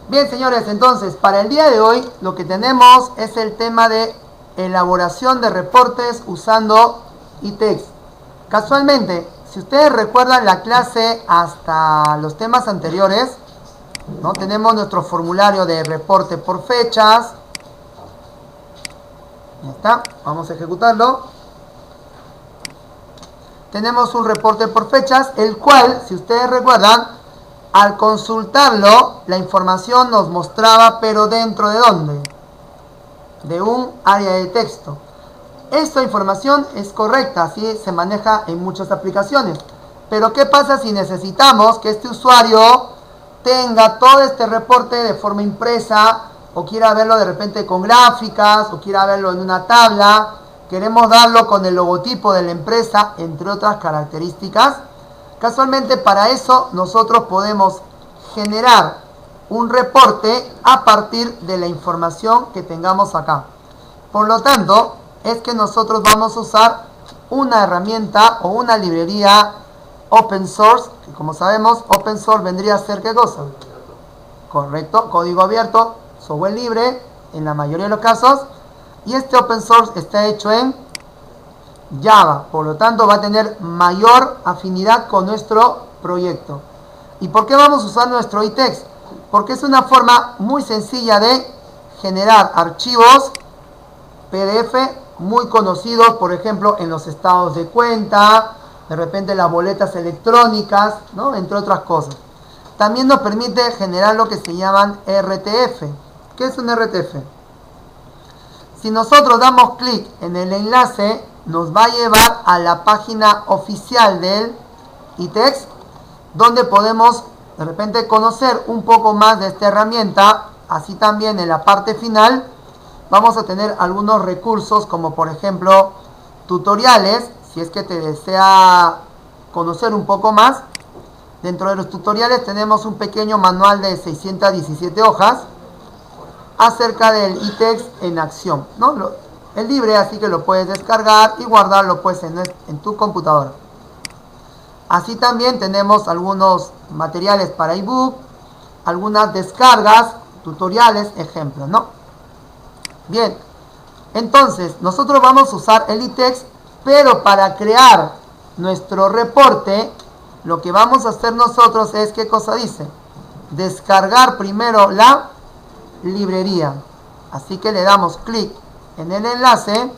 Bien, señores, entonces, para el día de hoy lo que tenemos es el tema de elaboración de reportes usando iText. Casualmente, si ustedes recuerdan la clase hasta los temas anteriores, ¿no? Tenemos nuestro formulario de reporte por fechas. Ya está, vamos a ejecutarlo. Tenemos un reporte por fechas, el cual, si ustedes recuerdan, al consultarlo, la información nos mostraba, pero ¿dentro de dónde? De un área de texto. Esta información es correcta, así se maneja en muchas aplicaciones. Pero ¿qué pasa si necesitamos que este usuario tenga todo este reporte de forma impresa, o quiera verlo de repente con gráficas, o quiera verlo en una tabla? Queremos darlo con el logotipo de la empresa, entre otras características. Casualmente, para eso nosotros podemos generar un reporte a partir de la información que tengamos acá. Por lo tanto, es que nosotros vamos a usar una herramienta o una librería open source, que como sabemos, open source vendría a ser ¿qué cosa? Correcto, código abierto, software libre en la mayoría de los casos, y este open source está hecho en Java, por lo tanto va a tener mayor afinidad con nuestro proyecto. ¿Y por qué vamos a usar nuestro iText? Porque es una forma muy sencilla de generar archivos PDF muy conocidos, por ejemplo, en los estados de cuenta, de repente las boletas electrónicas, ¿no? Entre otras cosas. También nos permite generar lo que se llaman RTF. ¿Qué es un RTF? Si nosotros damos clic en el enlace, nos va a llevar a la página oficial del iText, donde podemos de repente conocer un poco más de esta herramienta. Así también en la parte final vamos a tener algunos recursos, como por ejemplo tutoriales, si es que te desea conocer un poco más. Dentro de los tutoriales tenemos un pequeño manual de 617 hojas acerca del iText en acción, ¿no? Es libre, así que lo puedes descargar y guardarlo pues en tu computadora. Así también tenemos algunos materiales para ebook, algunas descargas, tutoriales, ejemplos, ¿no? Bien, entonces nosotros vamos a usar el iText, pero para crear nuestro reporte, lo que vamos a hacer nosotros es, ¿qué cosa dice? Descargar primero la librería. Así que le damos clic en el enlace,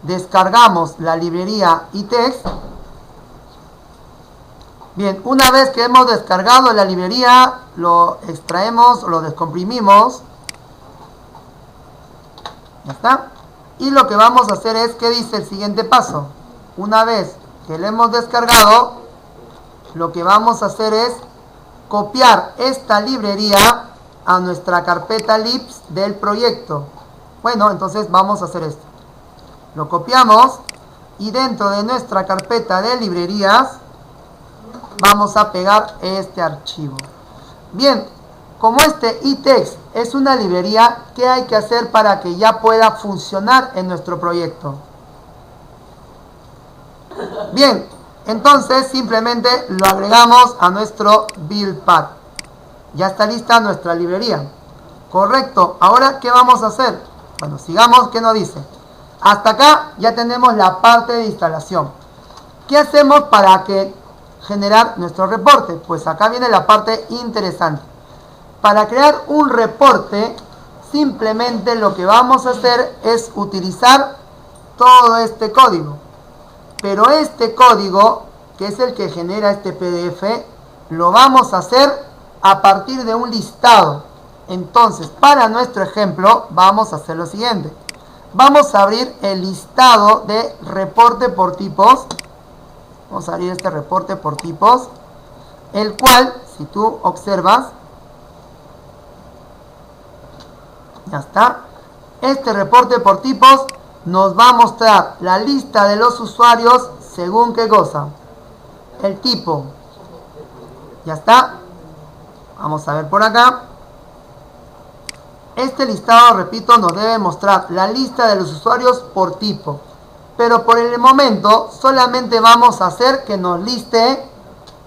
descargamos la librería iText. Bien, una vez que hemos descargado la librería, lo extraemos, lo descomprimimos. Ya está. Y lo que vamos a hacer es, ¿qué dice el siguiente paso? Una vez que lo hemos descargado, lo que vamos a hacer es copiar esta librería a nuestra carpeta libs del proyecto. Bueno, entonces vamos a hacer esto. Lo copiamos y dentro de nuestra carpeta de librerías vamos a pegar este archivo. Bien, como este iText es una librería, ¿qué hay que hacer para que ya pueda funcionar en nuestro proyecto? Bien, entonces simplemente lo agregamos a nuestro build path. Ya está lista nuestra librería. Correcto, ahora ¿qué vamos a hacer? Bueno, sigamos, ¿qué nos dice? Hasta acá ya tenemos la parte de instalación. ¿Qué hacemos para generar nuestro reporte? Pues acá viene la parte interesante. Para crear un reporte, simplemente lo que vamos a hacer es utilizar todo este código. Pero este código, que es el que genera este PDF, lo vamos a hacer a partir de un listado. Entonces, para nuestro ejemplo, vamos a hacer lo siguiente. Vamos a abrir el listado de reporte por tipos. Vamos a abrir este reporte por tipos, el cual, si tú observas, ya está. Este reporte por tipos nos va a mostrar la lista de los usuarios según qué cosa. El tipo. Ya está. Vamos a ver por acá. Este listado, repito, nos debe mostrar la lista de los usuarios por tipo. Pero por el momento solamente vamos a hacer que nos liste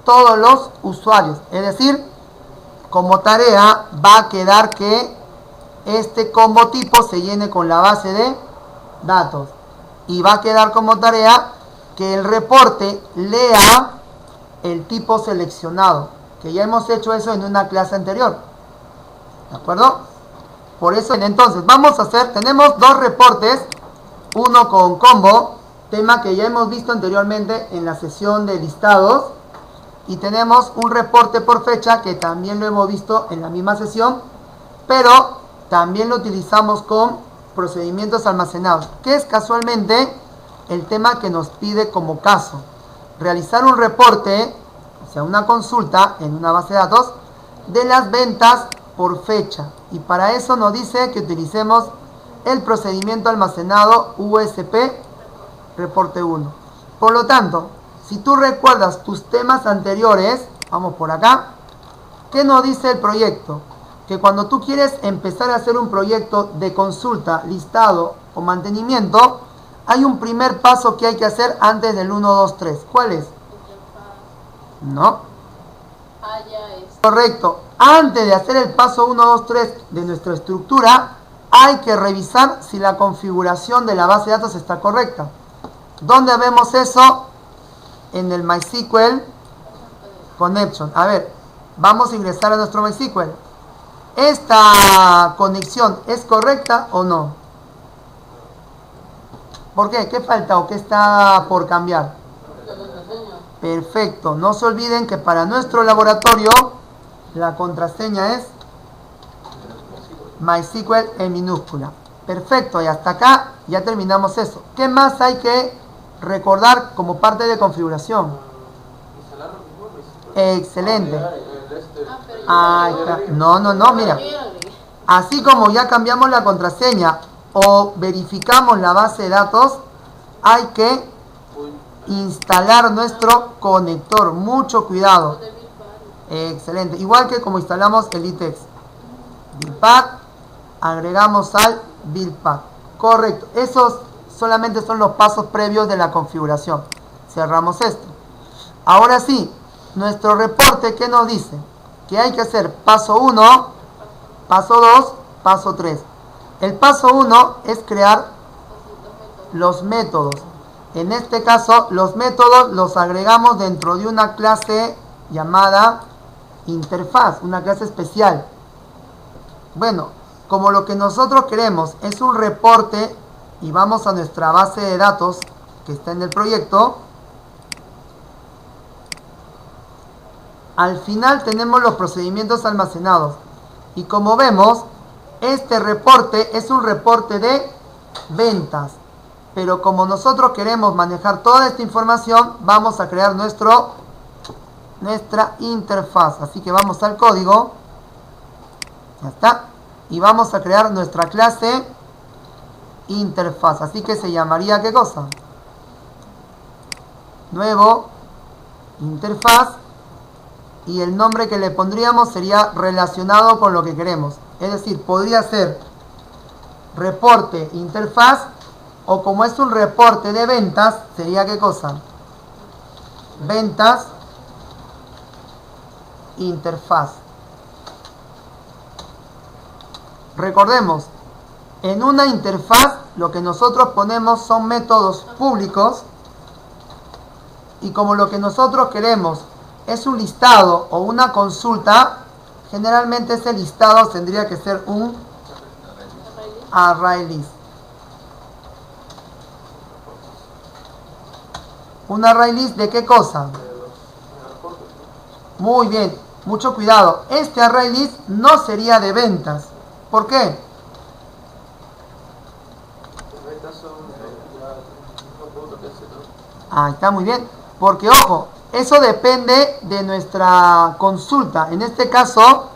todos los usuarios. Es decir, como tarea va a quedar que este combo tipo se llene con la base de datos. Y va a quedar como tarea que el reporte lea el tipo seleccionado, que ya hemos hecho eso en una clase anterior. ¿De acuerdo? Por eso, entonces, vamos a hacer, tenemos dos reportes, uno con combo, tema que ya hemos visto anteriormente en la sesión de listados, y tenemos un reporte por fecha que también lo hemos visto en la misma sesión, pero también lo utilizamos con procedimientos almacenados, que es casualmente el tema que nos pide como caso. Realizar un reporte, o sea, una consulta en una base de datos de las ventas por fecha. Y para eso nos dice que utilicemos el procedimiento almacenado USP reporte 1. Por lo tanto, si tú recuerdas tus temas anteriores, vamos por acá, ¿qué nos dice el proyecto? Que cuando tú quieres empezar a hacer un proyecto de consulta, listado o mantenimiento, hay un primer paso que hay que hacer antes del 1, 2, 3. ¿Cuál es? No. Correcto. Antes de hacer el paso 1, 2, 3 de nuestra estructura, hay que revisar si la configuración de la base de datos está correcta. ¿Dónde vemos eso? En el MySQL Connection. A ver, vamos a ingresar a nuestro MySQL. ¿Esta conexión es correcta o no? ¿Por qué? ¿Qué falta o qué está por cambiar? Perfecto. No se olviden que para nuestro laboratorio la contraseña es MySQL en minúscula. Perfecto. Y hasta acá ya terminamos eso. ¿Qué más hay que recordar como parte de configuración? Excelente. Ahí está. No, mira. Así como ya cambiamos la contraseña o verificamos la base de datos, hay que instalar nuestro conector. Mucho cuidado. Excelente. Igual que como instalamos el ITEX. Buildpad, agregamos al Buildpad. Correcto. Esos solamente son los pasos previos de la configuración. Cerramos esto. Ahora sí, nuestro reporte, ¿qué nos dice? Que hay que hacer paso 1, paso 2, paso 3. El paso 1 es crear los métodos. En este caso, los métodos los agregamos dentro de una clase llamada interfaz, una clase especial. Bueno, como lo que nosotros queremos es un reporte y vamos a nuestra base de datos que está en el proyecto, al final tenemos los procedimientos almacenados. Y como vemos, este reporte es un reporte de ventas. Pero como nosotros queremos manejar toda esta información, vamos a crear nuestra interfaz. Así que vamos al código. Ya está. Y vamos a crear nuestra clase interfaz. Así que se llamaría, ¿qué cosa? Nuevo interfaz. Y el nombre que le pondríamos sería relacionado con lo que queremos. Es decir, podría ser reporte interfaz, o como es un reporte de ventas, sería ¿qué cosa? Ventas interfaz. Recordemos, en una interfaz lo que nosotros ponemos son métodos públicos, y como lo que nosotros queremos es un listado o una consulta, generalmente ese listado tendría que ser un array list. ¿Un array list de qué cosa? Muy bien, mucho cuidado. Este array list no sería de ventas. ¿Por qué? Ah, está muy bien. Porque, ojo, eso depende de nuestra consulta. En este caso,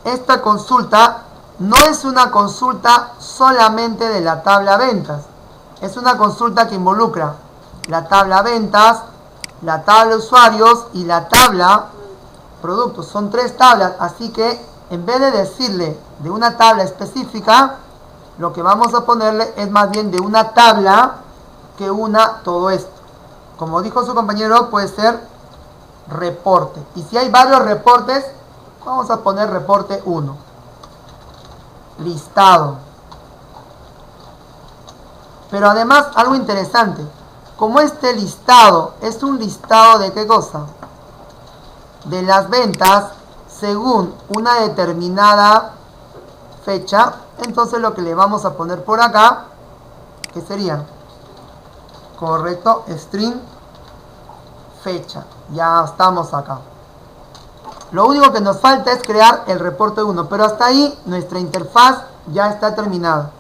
esta consulta no es una consulta solamente de la tabla ventas. Es una consulta que involucra la tabla ventas, la tabla usuarios y la tabla productos. Son 3 tablas, así que en vez de decirle de una tabla específica, lo que vamos a ponerle es más bien de una tabla que una todo esto. Como dijo su compañero, puede ser reporte. Y si hay varios reportes, vamos a poner reporte 1. listado. Pero además, algo interesante, como este listado es un listado de ¿qué cosa? De las ventas según una determinada fecha, entonces lo que le vamos a poner por acá, ¿qué sería? Correcto, string fecha. Ya estamos acá. Lo único que nos falta es crear el reporte 1, pero hasta ahí nuestra interfaz ya está terminada.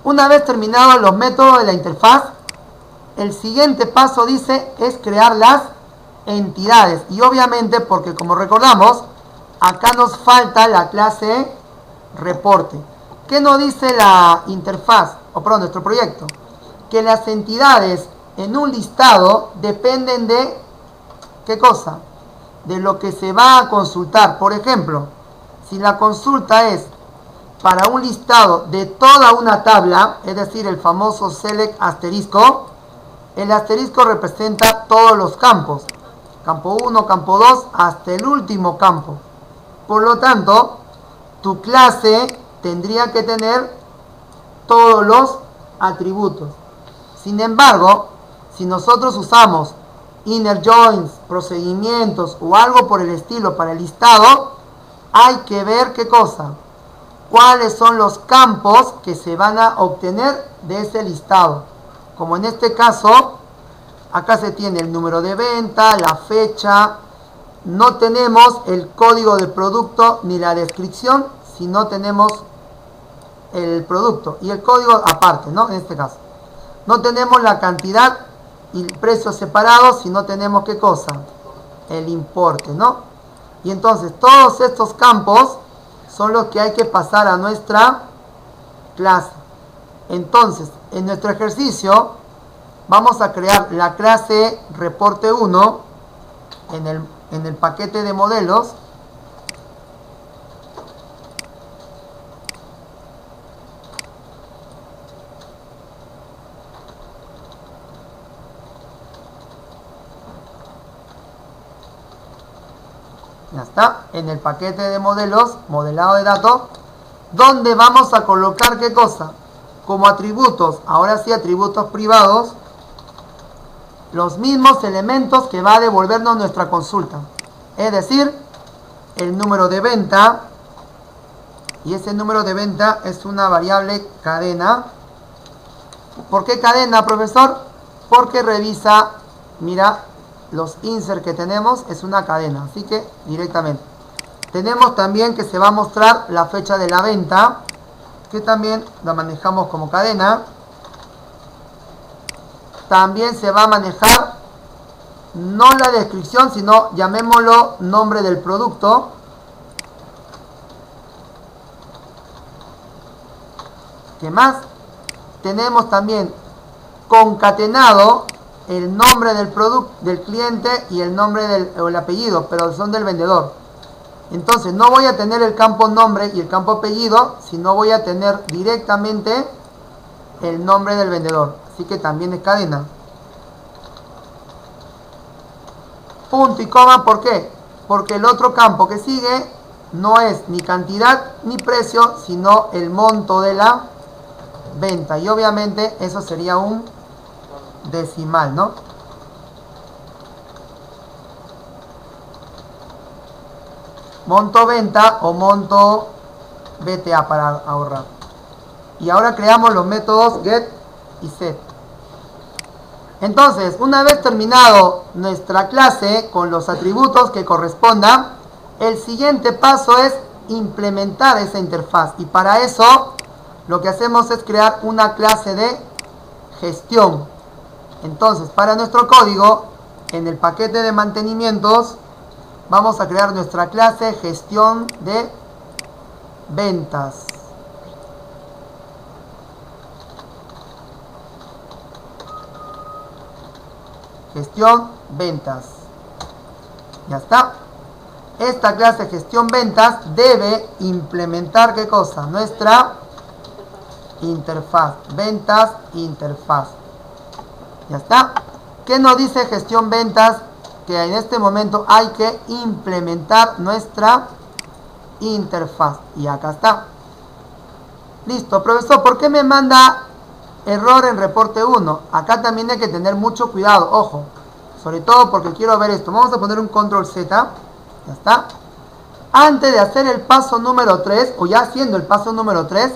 Una vez terminados los métodos de la interfaz, el siguiente paso dice es crear las entidades. Y obviamente, porque como recordamos, acá nos falta la clase reporte. ¿Qué nos dice la interfaz? O perdón, nuestro proyecto. Que las entidades en un listado dependen de ¿qué cosa? De lo que se va a consultar. Por ejemplo, si la consulta es para un listado de toda una tabla, es decir, el famoso select asterisco, el asterisco representa todos los campos. Campo 1, campo 2, hasta el último campo. Por lo tanto, tu clase tendría que tener todos los atributos. Sin embargo, si nosotros usamos inner joins, procedimientos o algo por el estilo para el listado, hay que ver qué cosa, cuáles son los campos que se van a obtener de ese listado. Como en este caso, acá se tiene el número de venta, la fecha, no tenemos el código del producto ni la descripción, si no tenemos el producto y el código aparte, ¿no? En este caso. No tenemos la cantidad y el precio separados si no tenemos ¿qué cosa? El importe, ¿no? Y entonces todos estos campos son los que hay que pasar a nuestra clase. Entonces, en nuestro ejercicio vamos a crear la clase reporte 1 en el paquete de modelos. Ya está, en el paquete de modelos, modelado de datos, donde vamos a colocar ¿qué cosa? Como atributos, ahora sí atributos privados, los mismos elementos que va a devolvernos nuestra consulta. Es decir, el número de venta, y ese número de venta es una variable cadena. ¿Por qué cadena, profesor? Porque revisa, mira, los insert que tenemos es una cadena, así que directamente. Tenemos también que se va a mostrar la fecha de la venta, que también la manejamos como cadena. También se va a manejar no la descripción, sino llamémoslo nombre del producto. ¿Qué más? Tenemos también concatenado el nombre del producto del cliente y el nombre o el apellido, pero son del vendedor. Entonces no voy a tener el campo nombre y el campo apellido, sino voy a tener directamente el nombre del vendedor. Así que también es cadena. Punto y coma, ¿por qué? Porque el otro campo que sigue no es ni cantidad ni precio, sino el monto de la venta. Y obviamente eso sería un decimal, ¿no? Monto venta o monto BTA para ahorrar. Y ahora creamos los métodos get y set. Entonces, una vez terminado nuestra clase con los atributos que correspondan, el siguiente paso es implementar esa interfaz. Y para eso, lo que hacemos es crear una clase de gestión. Entonces, para nuestro código, en el paquete de mantenimientos, vamos a crear nuestra clase gestión de ventas. Gestión ventas. Ya está. Esta clase gestión ventas debe implementar ¿qué cosa? Nuestra interfaz. Ventas interfaz. Ya está. ¿Qué nos dice gestión ventas? Que en este momento hay que implementar nuestra interfaz. Y acá está. Listo, profesor, ¿por qué me manda error en reporte 1? Acá también hay que tener mucho cuidado, ojo. Sobre todo porque quiero ver esto. Vamos a poner un control Z. Ya está. Antes de hacer el paso número 3, o ya haciendo el paso número 3,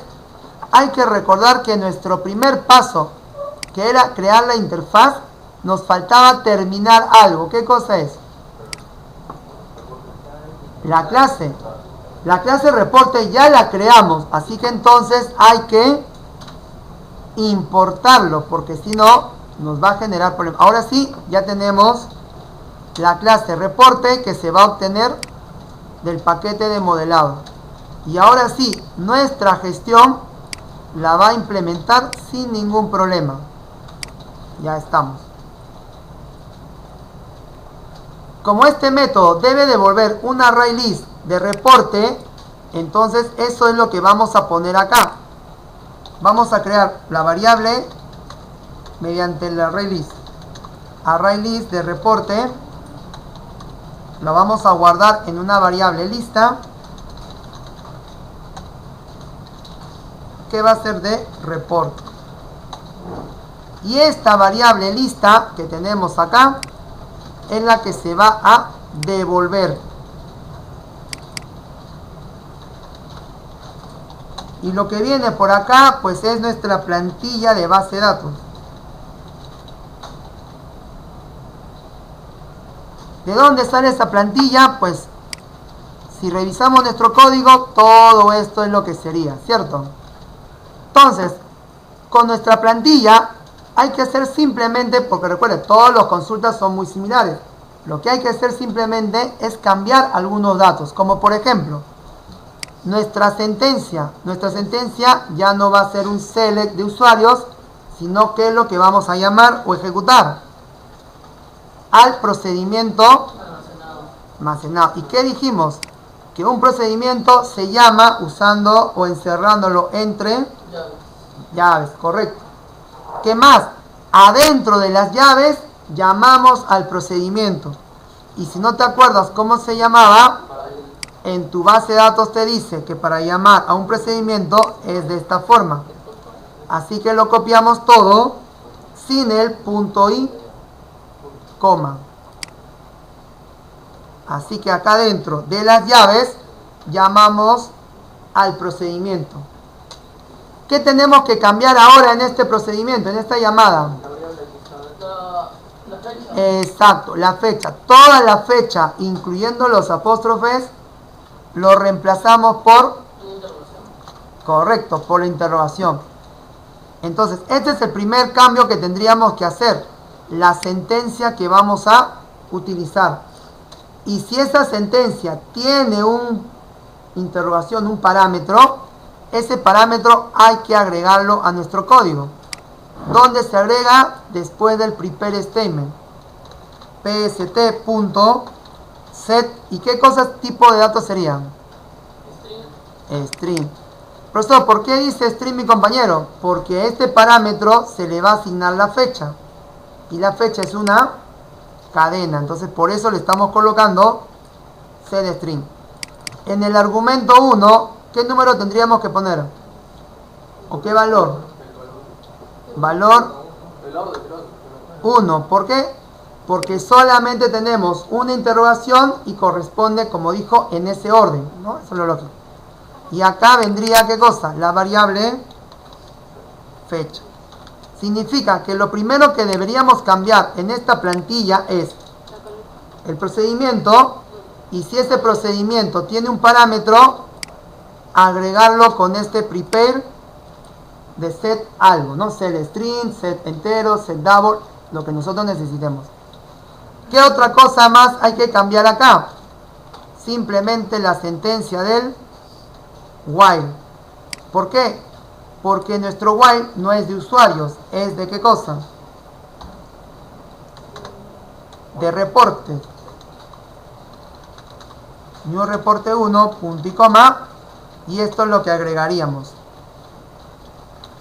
hay que recordar que nuestro primer paso, que era crear la interfaz, nos faltaba terminar algo. ¿Qué cosa es? La clase. La clase reporte ya la creamos, así que entonces hay que importarlo, porque si no nos va a generar problemas. Ahora sí, ya tenemos la clase reporte que se va a obtener del paquete de modelado. Y ahora sí, nuestra gestión la va a implementar sin ningún problema. Ya estamos. Como este método debe devolver un array list de reporte, entonces eso es lo que vamos a poner acá. Vamos a crear la variable mediante el array list de reporte. Lo vamos a guardar en una variable lista que va a ser de reporte. Y esta variable lista que tenemos acá es la que se va a devolver. Y lo que viene por acá pues es nuestra plantilla de base de datos. ¿De dónde sale esa plantilla? Pues si revisamos nuestro código, todo esto es lo que sería, ¿cierto? Entonces, con nuestra plantilla hay que hacer simplemente, porque recuerden, todas las consultas son muy similares. Lo que hay que hacer simplemente es cambiar algunos datos, como por ejemplo, nuestra sentencia ya no va a ser un select de usuarios, sino que es lo que vamos a llamar o ejecutar al procedimiento almacenado. ¿Y qué dijimos? Que un procedimiento se llama usando o encerrándolo entre llaves, correcto. ¿Qué más? Adentro de las llaves llamamos al procedimiento. Y si no te acuerdas cómo se llamaba, en tu base de datos te dice que para llamar a un procedimiento es de esta forma. Así que lo copiamos todo sin el punto y coma. Así que acá dentro de las llaves llamamos al procedimiento. ¿Qué tenemos que cambiar ahora en este procedimiento, en esta llamada? Exacto, la fecha. Toda la fecha, incluyendo los apóstrofes, lo reemplazamos por... Correcto, por la interrogación. Entonces, este es el primer cambio que tendríamos que hacer. La sentencia que vamos a utilizar. Y si esa sentencia tiene una interrogación, un parámetro, ese parámetro hay que agregarlo a nuestro código. ¿Dónde se agrega? Después del prepare statement. pst.set. ¿Y qué cosas, tipo de datos serían? String. Profesor, ¿por qué dice string mi compañero? Porque a este parámetro se le va a asignar la fecha. Y la fecha es una cadena. Entonces por eso le estamos colocando setString. En el argumento 1, ¿qué número tendríamos que poner? ¿O qué valor? Valor 1. ¿Por qué? Porque solamente tenemos una interrogación y corresponde, como dijo, en ese orden, ¿no? Eso es lo lógico. Y acá vendría, ¿qué cosa? La variable fecha. Significa que lo primero que deberíamos cambiar en esta plantilla es el procedimiento, y si ese procedimiento tiene un parámetro, agregarlo con este prepare de set algo, ¿no? Set string, set entero, set double, lo que nosotros necesitemos. ¿Qué otra cosa más hay que cambiar acá? Simplemente la sentencia del while. ¿Por qué? Porque nuestro while no es de usuarios, es de ¿qué cosa? De reporte. New reporte 1, punto y coma, y esto es lo que agregaríamos.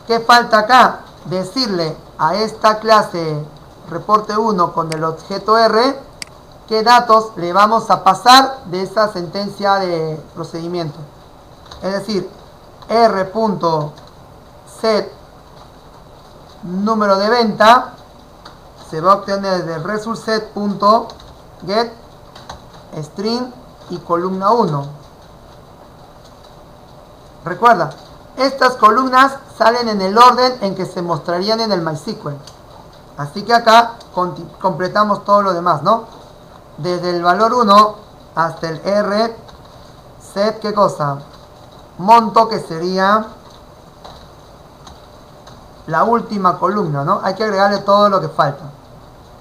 ¿Qué falta acá? Decirle a esta clase reporte 1 con el objeto R qué datos le vamos a pasar de esa sentencia de procedimiento. Es decir, R.set set número de venta se va a obtener de resultSet.get string y columna 1. Recuerda, estas columnas salen en el orden en que se mostrarían en el MySQL. Así que acá completamos todo lo demás, ¿no? Desde el valor 1 hasta el R set, ¿qué cosa? Monto, que sería la última columna, ¿no? Hay que agregarle todo lo que falta.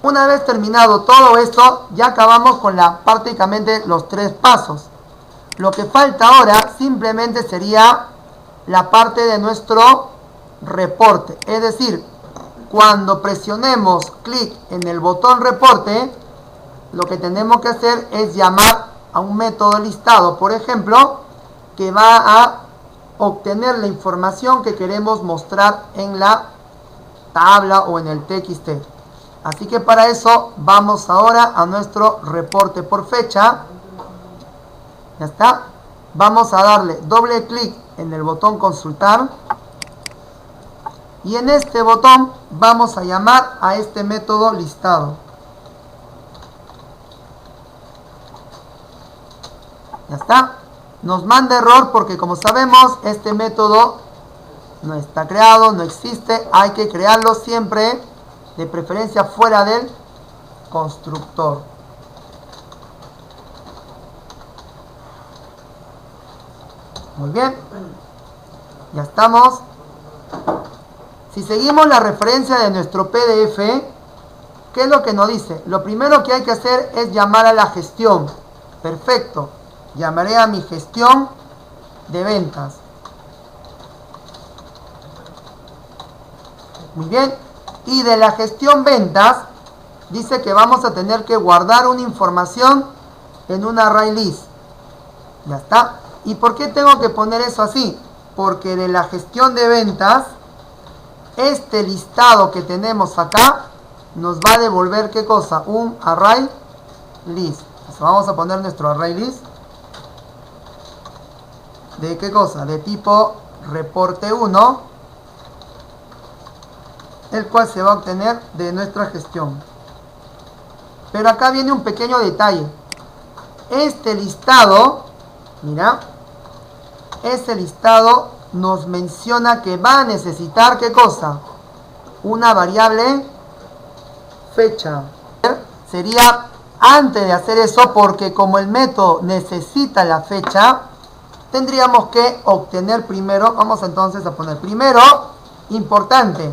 Una vez terminado todo esto, ya acabamos con prácticamente los 3 pasos. Lo que falta ahora simplemente sería la parte de nuestro reporte. Es decir, cuando presionemos clic en el botón reporte, lo que tenemos que hacer es llamar a un método listado, por ejemplo, que va a obtener la información que queremos mostrar en la tabla o en el TXT. Así que para eso vamos ahora a nuestro reporte por fecha. Ya está. Vamos a darle doble clic en el botón consultar. Y en este botón vamos a llamar a este método listado. Ya está. Nos manda error porque, como sabemos, este método no está creado, no existe. Hay que crearlo siempre, de preferencia fuera del constructor. Muy bien. Ya estamos. Si seguimos la referencia de nuestro PDF, ¿qué es lo que nos dice? Lo primero que hay que hacer es llamar a la gestión. Perfecto. Llamaré a mi gestión de ventas. Muy bien. Y de la gestión ventas, dice que vamos a tener que guardar una información en un array list. Ya está. ¿Y por qué tengo que poner eso así? Porque de la gestión de ventas, este listado que tenemos acá nos va a devolver, ¿qué cosa? Un array list. Entonces vamos a poner nuestro array list. ¿De qué cosa? De tipo reporte 1, el cual se va a obtener de nuestra gestión. Pero acá viene un pequeño detalle. Este listado, mira, este listado nos menciona que va a necesitar, ¿qué cosa? Una variable fecha. Sería antes de hacer eso, porque como el método necesita la fecha, tendríamos que obtener primero, vamos entonces a poner primero, importante,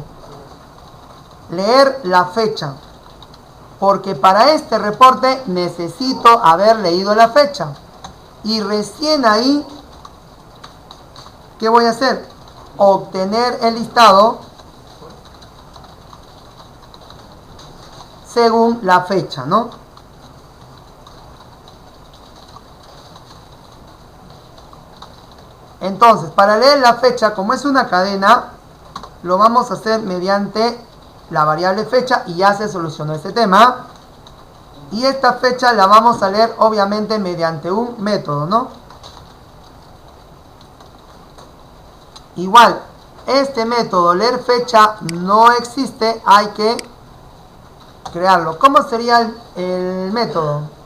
leer la fecha. Porque para este reporte necesito haber leído la fecha. Y recién ahí, ¿qué voy a hacer? Obtener el listado según la fecha, ¿no? Entonces, para leer la fecha, como es una cadena, lo vamos a hacer mediante la variable fecha y ya se solucionó este tema. Y esta fecha la vamos a leer obviamente mediante un método, ¿no? Igual, este método leer fecha no existe, hay que crearlo. ¿Cómo sería el método?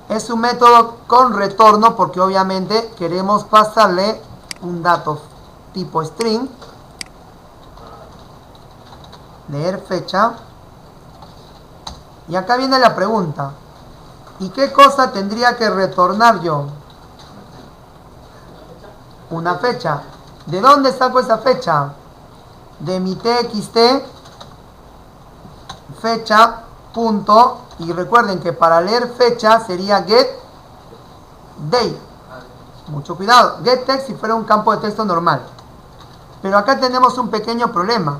Es un método con retorno porque obviamente queremos pasarle un dato tipo string, leer fecha. Y acá viene la pregunta. ¿Y qué cosa tendría que retornar yo? Una fecha. ¿De dónde saco esa fecha? De mi TXT fecha punto. Y recuerden que para leer fecha sería get date. Mucho cuidado. Get text si fuera un campo de texto normal. Pero acá tenemos un pequeño problema.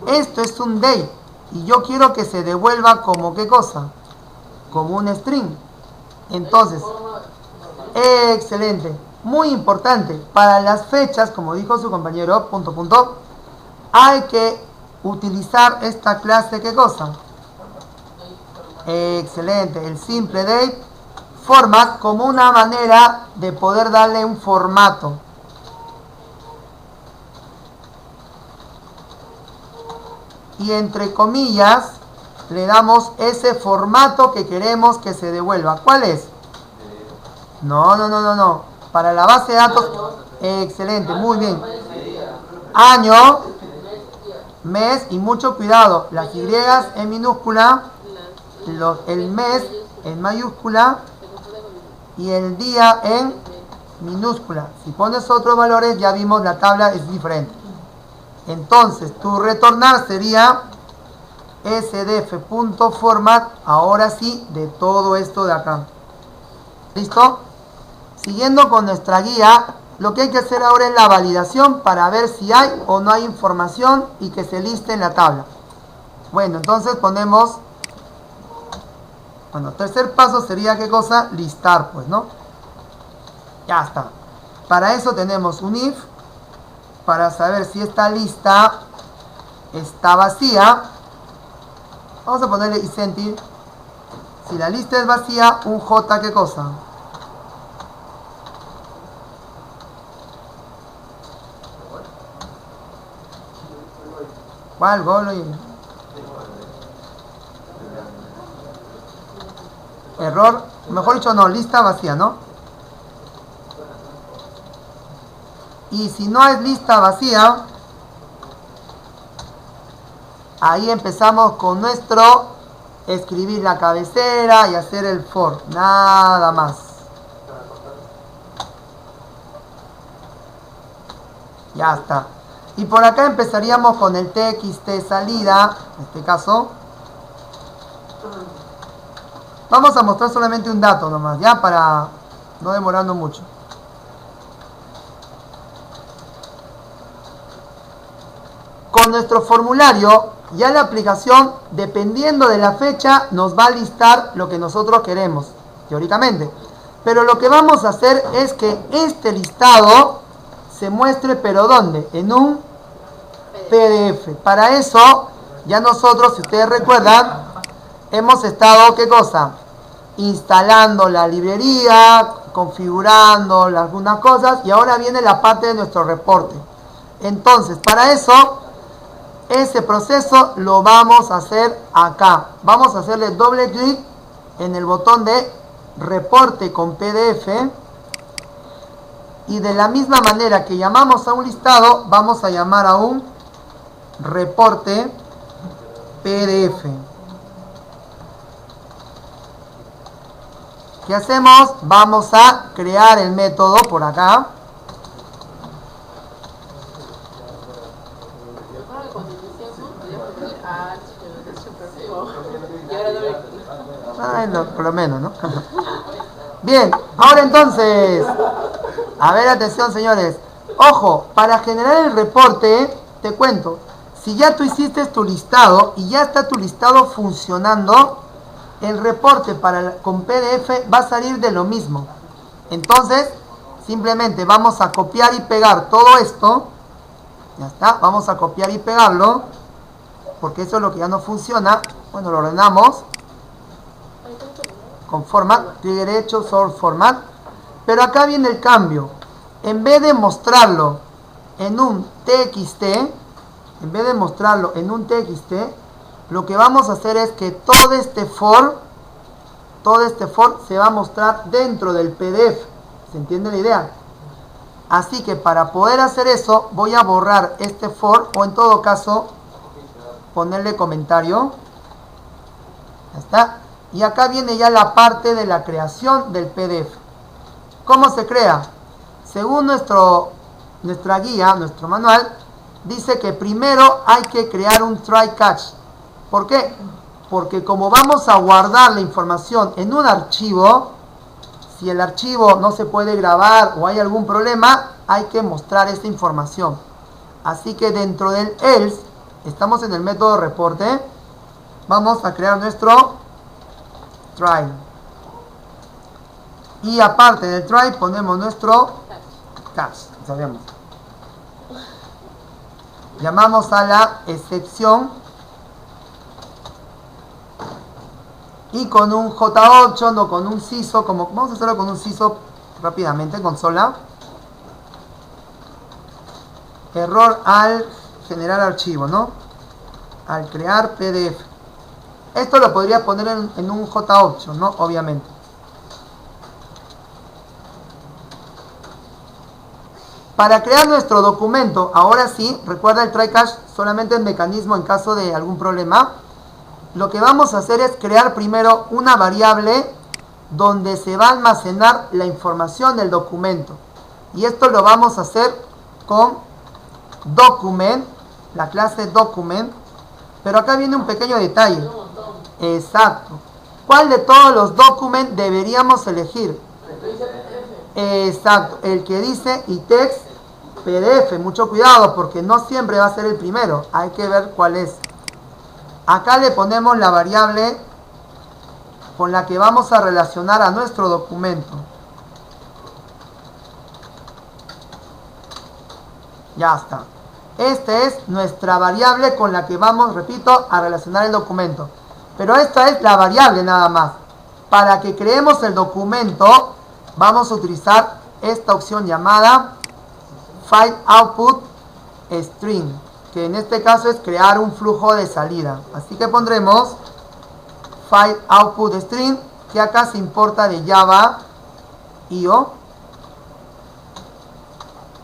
Esto es un date. Y yo quiero que se devuelva como ¿qué cosa? Como un string. Entonces, excelente. Muy importante. Para las fechas, como dijo su compañero, hay que utilizar esta clase ¿qué cosa? Excelente. El simple date format como una manera de poder darle un formato. y entre comillas le damos ese formato que queremos que se devuelva. ¿Cuál es? No. Para la base de datos, excelente, muy bien. Año, mes y mucho cuidado. Las Y en minúscula, el mes en mayúscula y el día en minúscula. Si pones otros valores, ya vimos la tabla es diferente. Entonces, tu retornar sería sdf.format, ahora sí, de todo esto de acá. ¿Listo? Siguiendo con nuestra guía, lo que hay que hacer ahora es la validación para ver si hay o no hay información y que se liste en la tabla. Bueno, entonces ponemos... Bueno, tercer paso sería, ¿qué cosa? Listar, pues, ¿no? Ya está. Para eso tenemos un if, para saber si esta lista está vacía. Vamos a ponerle isEnty. Si la lista es vacía, un j, ¿qué cosa? ¿Cuál? Error, mejor dicho no, lista vacía, ¿no? Y si no es lista vacía, ahí empezamos con nuestro escribir la cabecera y hacer el for, nada más. Ya está. Y por acá empezaríamos con el txt salida, en este caso. Vamos a mostrar solamente un dato nomás, ya, para no demorarnos mucho. Con nuestro formulario, ya la aplicación, dependiendo de la fecha, nos va a listar lo que nosotros queremos, teóricamente. Pero lo que vamos a hacer es que este listado se muestre, ¿pero dónde? En un PDF. Para eso, ya nosotros, si ustedes recuerdan, hemos estado, ¿qué cosa? Instalando la librería, configurando algunas cosas, y ahora viene la parte de nuestro reporte. Entonces, para eso, ese proceso lo vamos a hacer acá. Vamos a hacerle doble clic en el botón de reporte con PDF. Y de la misma manera que llamamos a un listado, vamos a llamar a un reporte PDF. ¿Qué hacemos? Vamos a crear el método por acá. Por lo menos, ¿no? Bien, ahora entonces, a ver, atención señores. Ojo, para generar el reporte, te cuento, si ya tú hiciste tu listado y ya está tu listado funcionando, el reporte con PDF va a salir de lo mismo. Entonces, simplemente vamos a copiar y pegar todo esto. Ya está, vamos a copiar y pegarlo, porque eso es lo que ya no funciona. Bueno, lo ordenamos con format, clic derecho, sort format. Pero acá viene el cambio. En vez de mostrarlo en un TXT, lo que vamos a hacer es que todo este for se va a mostrar dentro del PDF. ¿Se entiende la idea? Así que para poder hacer eso, voy a borrar este for, o en todo caso, ponerle comentario. Ya está. Y acá viene ya la parte de la creación del PDF. ¿Cómo se crea? Según nuestra guía, nuestro manual, dice que primero hay que crear un try catch. ¿Por qué? Porque como vamos a guardar la información en un archivo, si el archivo no se puede grabar o hay algún problema, hay que mostrar esta información. Así que dentro del else, estamos en el método reporte, vamos a crear nuestro try. Y aparte del try ponemos nuestro catch. Sabemos. Llamamos a la excepción y con un J8, no con un CISO, como vamos a hacerlo con un CISO rápidamente, consola. Error al generar archivo, ¿no? al crear PDF. Esto lo podría poner en un J8, ¿no? Obviamente. Para crear nuestro documento, ahora sí, recuerda el try catch solamente el mecanismo en caso de algún problema. Lo que vamos a hacer es crear primero una variable donde se va a almacenar la información del documento. Y esto lo vamos a hacer con document, la clase document. Pero acá viene un pequeño detalle. Exacto. ¿Cuál de todos los documents deberíamos elegir? Exacto, el que dice itext PDF. Mucho cuidado porque no siempre va a ser el primero. Hay que ver cuál es. Acá le ponemos la variable con la que vamos a relacionar a nuestro documento. Ya está. Esta es nuestra variable con la que vamos, repito, a relacionar el documento. Pero esta es la variable nada más. Para que creemos el documento, vamos a utilizar esta opción llamada File Output String, que en este caso es crear un flujo de salida. Así que pondremos File Output String, que acá se importa de Java IO.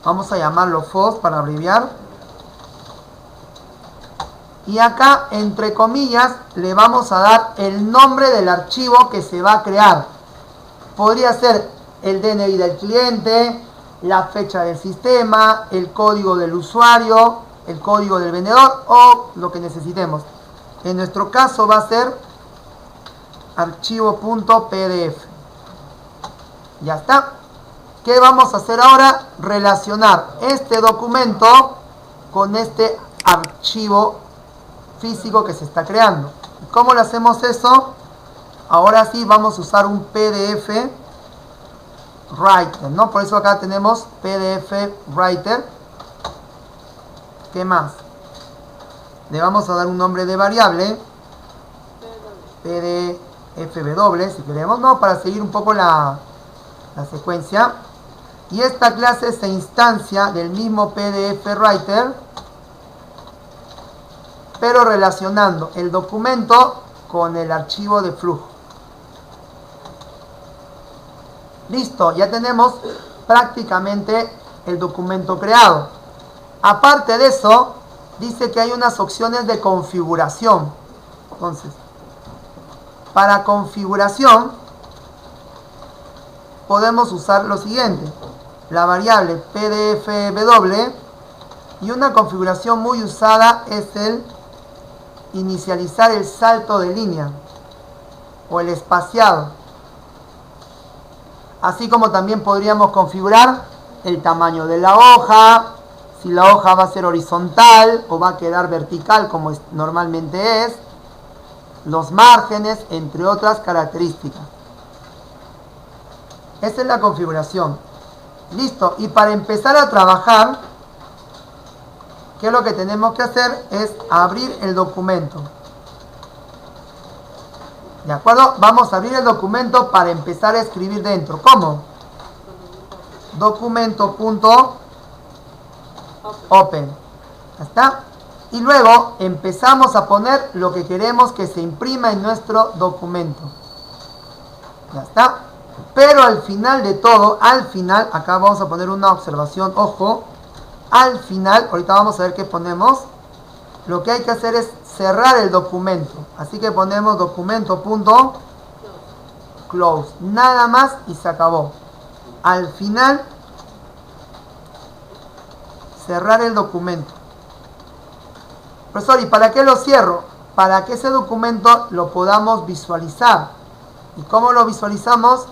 Vamos a llamarlo FOS para abreviar. Y acá, entre comillas, le vamos a dar el nombre del archivo que se va a crear. Podría ser el DNI del cliente, la fecha del sistema, el código del usuario, el código del vendedor o lo que necesitemos. En nuestro caso va a ser archivo.pdf. Ya está. ¿Qué vamos a hacer ahora? Relacionar este documento con este archivo físico que se está creando. ¿Cómo lo hacemos eso? Ahora sí vamos a usar un PDF Writer, ¿no? Por eso acá tenemos PDF Writer. ¿Qué más? Le vamos a dar un nombre de variable PDFW si queremos, ¿no? Para seguir un poco la secuencia. Y esta clase se instancia del mismo PDF Writer, pero relacionando el documento con el archivo de flujo. Listo, ya tenemos prácticamente el documento creado. Aparte de eso, dice que hay unas opciones de configuración. Entonces, para configuración, podemos usar lo siguiente. La variable PDFW, y una configuración muy usada es el inicializar el salto de línea o el espaciado, así como también podríamos configurar el tamaño de la hoja, si la hoja va a ser horizontal o va a quedar vertical como normalmente es, los márgenes, entre otras características. Esa es la configuración. Listo, y para empezar a trabajar, ¿qué es lo que tenemos que hacer? Es abrir el documento. ¿De acuerdo? Vamos a abrir el documento para empezar a escribir dentro. ¿Cómo? Documento.open. ¿Ya está? Y luego empezamos a poner lo que queremos que se imprima en nuestro documento. ¿Ya está? Pero al final de todo, acá vamos a poner una observación, ojo. Al final, ahorita vamos a ver qué ponemos. Lo que hay que hacer es cerrar el documento. Así que ponemos documento.close. Nada más y se acabó. Al final, cerrar el documento. Profesor, ¿y para qué lo cierro? Para que ese documento lo podamos visualizar. ¿Y cómo lo visualizamos?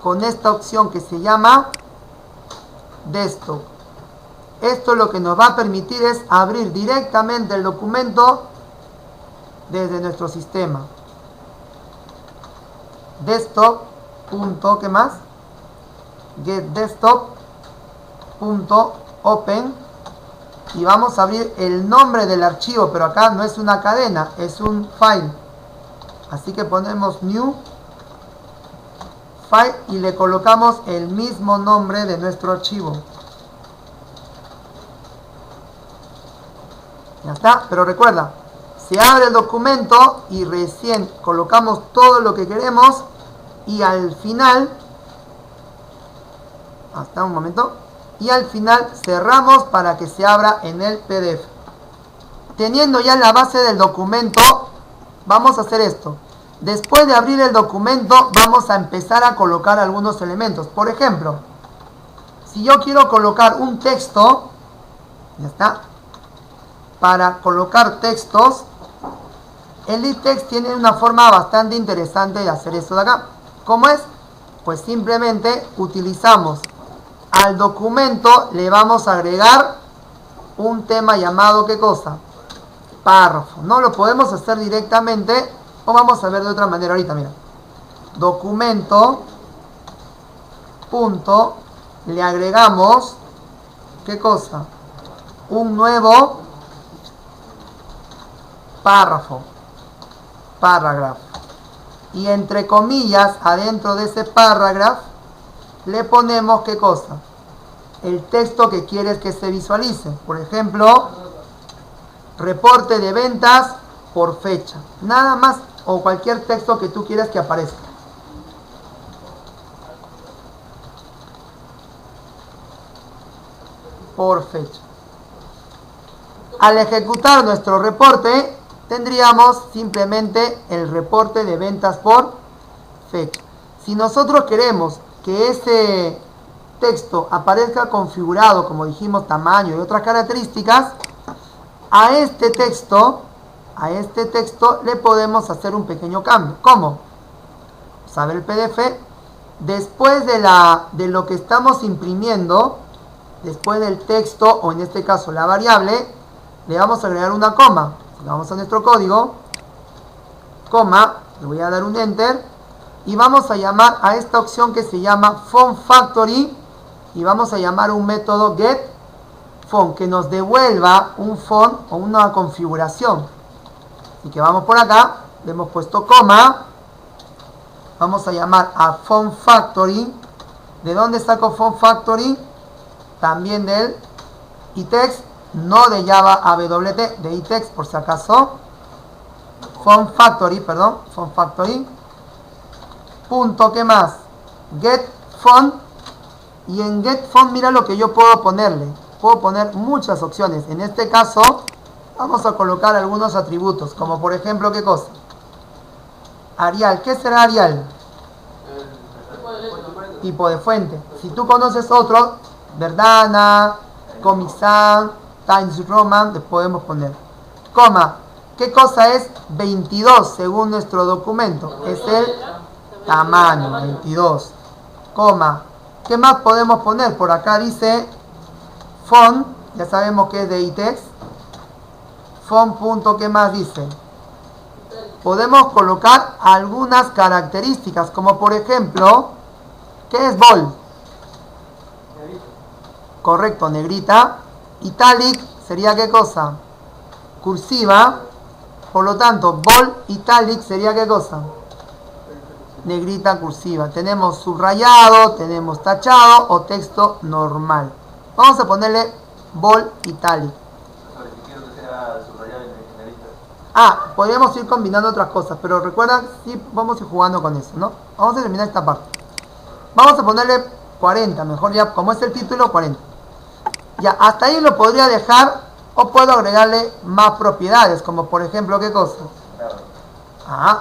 Con esta opción que se llama Desktop. Esto lo que nos va a permitir es abrir directamente el documento desde nuestro sistema. Desktop. ¿Qué más? getDesktop.open y vamos a abrir el nombre del archivo, pero acá no es una cadena, es un file. Así que ponemos new file y le colocamos el mismo nombre de nuestro archivo. Ya está, pero recuerda, Se abre el documento y recién colocamos todo lo que queremos y al final, hasta un momento, y al final cerramos para que se abra en el PDF. Teniendo ya la base del documento, vamos a hacer esto. Después de abrir el documento, vamos a empezar a colocar algunos elementos. Por ejemplo, si yo quiero colocar un texto, ya está, para colocar textos, el LibText tiene una forma bastante interesante de hacer esto de acá. ¿Cómo es? Pues simplemente utilizamos al documento, le vamos a agregar un tema llamado, ¿qué cosa? Párrafo. No lo podemos hacer directamente o vamos a ver de otra manera ahorita, mira. Documento, punto, le agregamos, ¿qué cosa? Un nuevo párrafo, paragraph. Y entre comillas, adentro de ese paragraph, le ponemos, ¿qué cosa? El texto que quieres que se visualice. Por ejemplo, reporte de ventas por fecha. Nada más, o cualquier texto que tú quieras que aparezca. Por fecha. Al ejecutar nuestro reporte, tendríamos simplemente el reporte de ventas por fecha. Si nosotros queremos que ese texto aparezca configurado, como dijimos, tamaño y otras características, a este texto le podemos hacer un pequeño cambio. ¿Cómo? Vamos a ver el PDF. Después de lo que estamos imprimiendo, después del texto, o en este caso la variable, le vamos a agregar una coma. Vamos a nuestro código, coma, le voy a dar un enter, y vamos a llamar a esta opción que se llama Font Factory, y vamos a llamar un método getFont, que nos devuelva un font o una configuración. Así que vamos por acá, le hemos puesto coma, vamos a llamar a Font Factory. ¿De dónde saco Font Factory? También del iText, no de Java AWT, de iText por si acaso. Font Factory, perdón, Font Factory. Punto, ¿qué más? GetFont. Y en GetFont mira lo que yo puedo ponerle. Puedo poner muchas opciones. En este caso vamos a colocar algunos atributos, como por ejemplo, ¿qué cosa? Arial. ¿Qué será Arial? Tipo de fuente. Si tú conoces otro, Verdana, Comic Sans, Times Roman, les podemos poner. Coma. ¿Qué cosa es 22 según nuestro documento? Es el tamaño, 22. Coma. ¿Qué más podemos poner? Por acá dice font, ya sabemos que es de iText. Font punto, ¿qué más dice? Podemos colocar algunas características, como por ejemplo, ¿qué es bold? Correcto, negrita. Italic sería ¿qué cosa? Cursiva. Por lo tanto, bold italic sería ¿qué cosa? Negrita cursiva. Tenemos subrayado, tenemos tachado o texto normal. Vamos a ponerle bold italic. Podríamos ir combinando otras cosas, pero recuerda, sí, vamos a ir jugando con eso, ¿no? Vamos a terminar esta parte. Vamos a ponerle 40, mejor ya, como es el título, 40. Ya, hasta ahí lo podría dejar o puedo agregarle más propiedades, como por ejemplo, ¿qué cosa?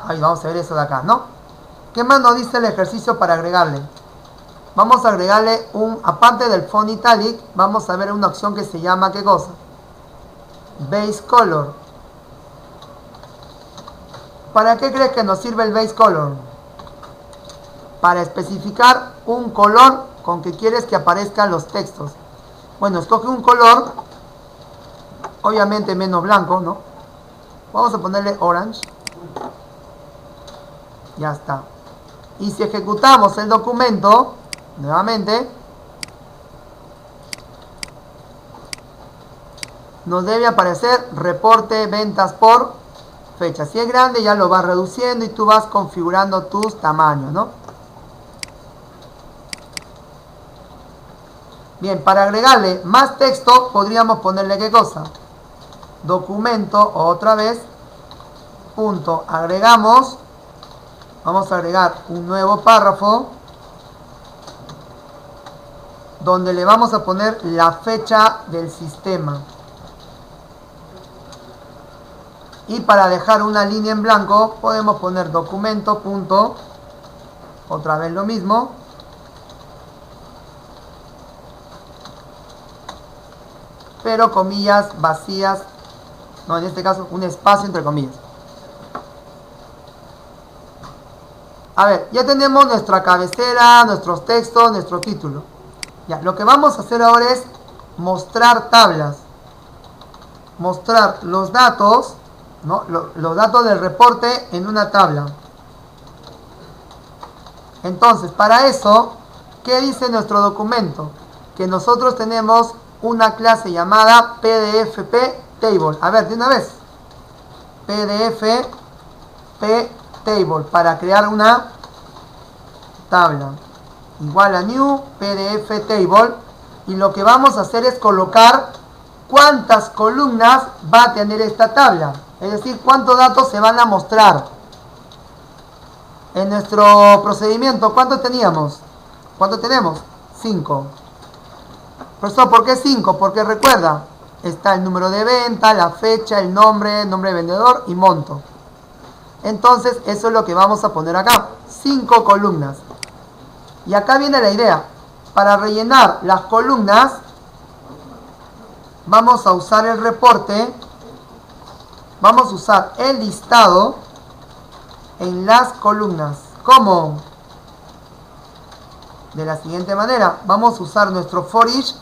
Ahí vamos a ver eso de acá, ¿no? ¿Qué más nos dice el ejercicio para agregarle? Vamos a agregarle aparte del font italic, vamos a ver una opción que se llama, ¿qué cosa? Base color. ¿Para qué crees que nos sirve el base color? Para especificar un color con que quieres que aparezcan los textos. Bueno, escoge un color, obviamente menos blanco, ¿no? Vamos a ponerle orange. Ya está. Y si ejecutamos el documento, nuevamente, nos debe aparecer reporte ventas por fecha. Si es grande ya lo vas reduciendo y tú vas configurando tus tamaños, ¿no? Bien, para agregarle más texto podríamos ponerle ¿qué cosa? Documento, otra vez, punto agregamos, vamos a agregar un nuevo párrafo donde le vamos a poner la fecha del sistema. Y para dejar una línea en blanco podemos poner documento punto, otra vez lo mismo, pero comillas vacías, no, en este caso un espacio entre comillas. A ver, ya tenemos nuestra cabecera, nuestros textos, nuestro título. Ya, lo que vamos a hacer ahora es mostrar tablas, mostrar los datos, ¿no? Los datos del reporte en una tabla. Entonces, para eso, ¿qué dice nuestro documento? Que nosotros tenemos una clase llamada PDFP Table. A ver, de una vez. PDFP Table, para crear una tabla. Igual a new PDF Table. Y lo que vamos a hacer es colocar cuántas columnas va a tener esta tabla. Es decir, cuántos datos se van a mostrar. En nuestro procedimiento, ¿cuánto teníamos? ¿Cuánto tenemos? 5. Profesor, ¿por qué 5? Porque recuerda, está el número de venta, la fecha, el nombre de vendedor y monto. Entonces, eso es lo que vamos a poner acá. 5 columnas. Y acá viene la idea. Para rellenar las columnas, vamos a usar el reporte. Vamos a usar el listado en las columnas. ¿Cómo? De la siguiente manera. Vamos a usar nuestro for each,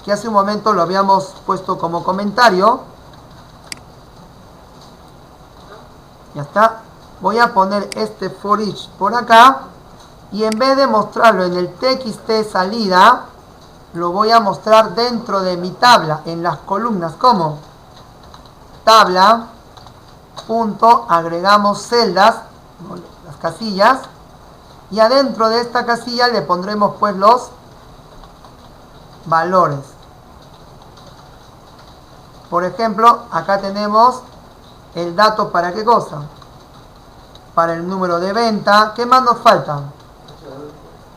que hace un momento lo habíamos puesto como comentario. Ya está. Voy a poner este for each por acá. Y en vez de mostrarlo en el txt salida, lo voy a mostrar dentro de mi tabla, en las columnas. ¿Cómo? Tabla, punto, agregamos celdas, las casillas, y adentro de esta casilla le pondremos pues los valores. Por ejemplo, acá tenemos el dato para qué cosa, para el número de venta. ¿Qué más nos falta?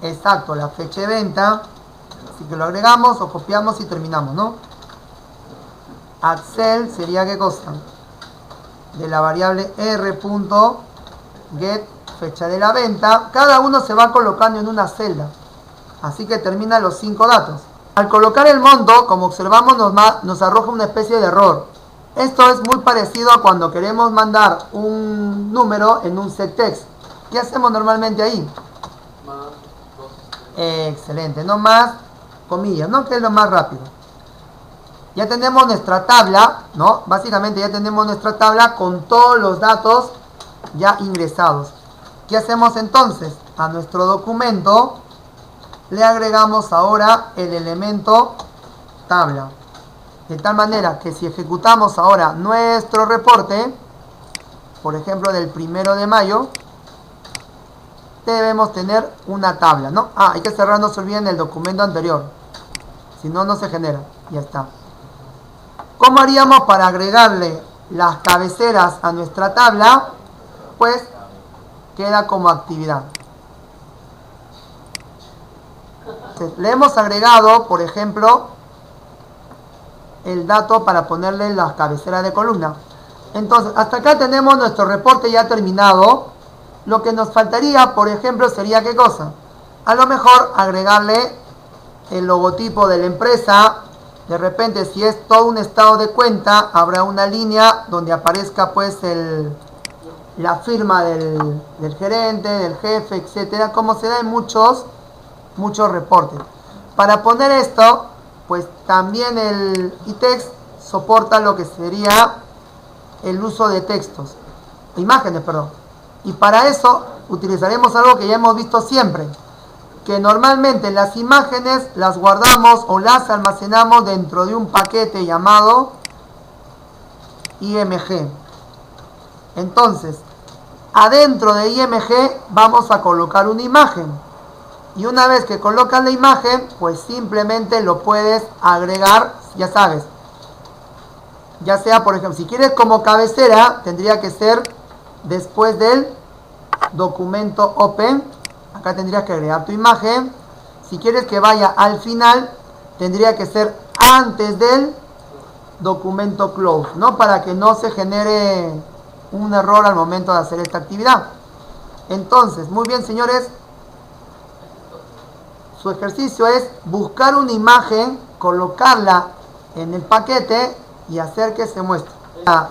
Exacto, la fecha de venta. Así que lo agregamos o copiamos y terminamos, ¿no? Accel sería qué cosa, de la variable r.get fecha de la venta. Cada uno se va colocando en una celda, así que termina los 5 datos. Al colocar el monto, como observamos, nos arroja una especie de error. Esto es muy parecido a cuando queremos mandar un número en un set text. ¿Qué hacemos normalmente ahí? Excelente, no más comillas, ¿no? Que es lo más rápido. Ya tenemos nuestra tabla, ¿no? Básicamente ya tenemos nuestra tabla con todos los datos ya ingresados. ¿Qué hacemos entonces? A nuestro documento le agregamos ahora el elemento tabla. De tal manera que si ejecutamos ahora nuestro reporte, por ejemplo del 1 de mayo, debemos tener una tabla, ¿no? Hay que cerrar, no se olviden, el documento anterior. Si no, no se genera. Ya está. ¿Cómo haríamos para agregarle las cabeceras a nuestra tabla? Pues queda como actividad. Entonces, le hemos agregado, por ejemplo, el dato para ponerle las cabeceras de columna. Entonces, hasta acá tenemos nuestro reporte ya terminado. Lo que nos faltaría, por ejemplo, sería ¿qué cosa? A lo mejor agregarle el logotipo de la empresa. De repente, si es todo un estado de cuenta, habrá una línea donde aparezca pues la firma del gerente, del jefe, etcétera, como se da en muchos reportes. Para poner esto, pues también el iText soporta lo que sería el uso de textos, imágenes, perdón. Y para eso utilizaremos algo que ya hemos visto siempre, que normalmente las imágenes las guardamos o las almacenamos dentro de un paquete llamado IMG. Entonces, adentro de IMG vamos a colocar una imagen. Y una vez que colocas la imagen, pues simplemente lo puedes agregar, ya sabes. Ya sea, por ejemplo, si quieres como cabecera, tendría que ser después del documento open. Acá tendrías que agregar tu imagen. Si quieres que vaya al final, tendría que ser antes del documento close, ¿no? Para que no se genere un error al momento de hacer esta actividad. Entonces, muy bien, señores. Su ejercicio es buscar una imagen, colocarla en el paquete y hacer que se muestre.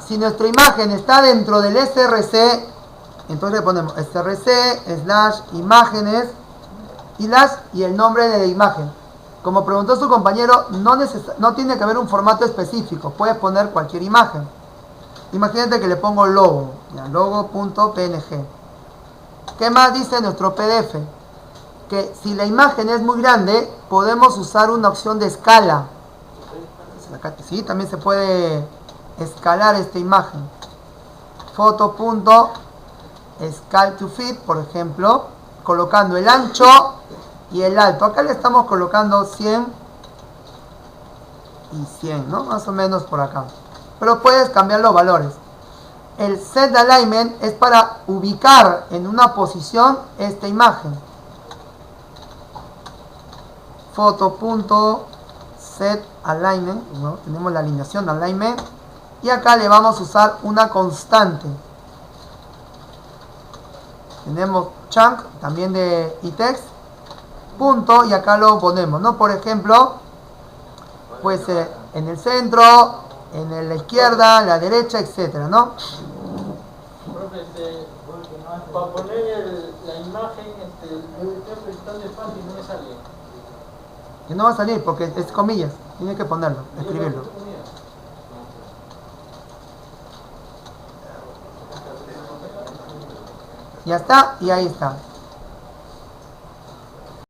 Si nuestra imagen está dentro del src, entonces le ponemos src/imágenes y el nombre de la imagen. Como preguntó su compañero, no tiene que haber un formato específico, puedes poner cualquier imagen. Imagínate que le pongo logo, logo.png. ¿Qué más dice nuestro PDF? Que si la imagen es muy grande, podemos usar una opción de escala. Sí, también se puede escalar esta imagen. Photo.scale to fit, por ejemplo, colocando el ancho y el alto. Acá le estamos colocando 100 y 100, ¿no? Más o menos por acá. Pero puedes cambiar los valores. El set alignment es para ubicar en una posición esta imagen. Photo.set alignment, ¿no? Tenemos la alineación de alignment y acá le vamos a usar una constante. Tenemos chunk también de itext, punto, y acá lo ponemos, ¿no? Por ejemplo, puede ser en el centro, en la izquierda, la derecha, etcétera, ¿no? Profe, para poner la imagen, yo estoy prestando espacio y no me sale. Que no va a salir porque es comillas, tienes que ponerlo, escribirlo. Ya está, y ahí está.